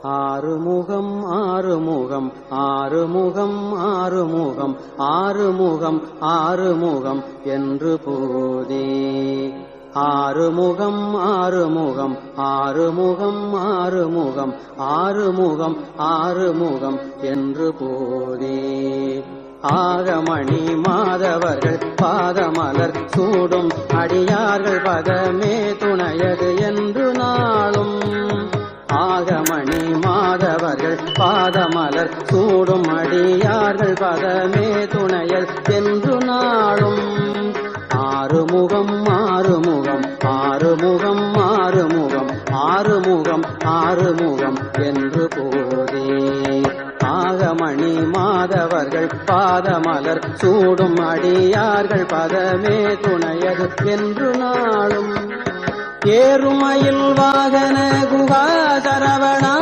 ஆறுமுகம் ஆறுமுகம் ஆறுமுகம் ஆறுமுகம் ஆறுமுகம் ஆறுமுகம் என்று போதே ஆறுமுகம் ஆறுமுகம் ஆறுமுகம் ஆறுமுகம் ஆறுமுகம் ஆறுமுகம் என்று போதே ஆகமணி மாதவர்கள் பாதமலர் சூடும் அடியார்கள் பதமே துணையது என்று நாளும் ஆகமணி மாதவர்கள் பாதமலர் சூடும் அடியார்கள் பதமே துணையல் என்று நாளும் ஆறுமுகம் ஆறுமுகம் ஆறுமுகம் ஆறுமுகம் ஆறுமுகம் ஆறுமுகம் என்று போதே ஆகமணி மாதவர்கள் பாதமலர் சூடும் அடியார்கள் பதமே துணையது என்று நாளும் ஏறுமயில் வாகன குகா சரவணா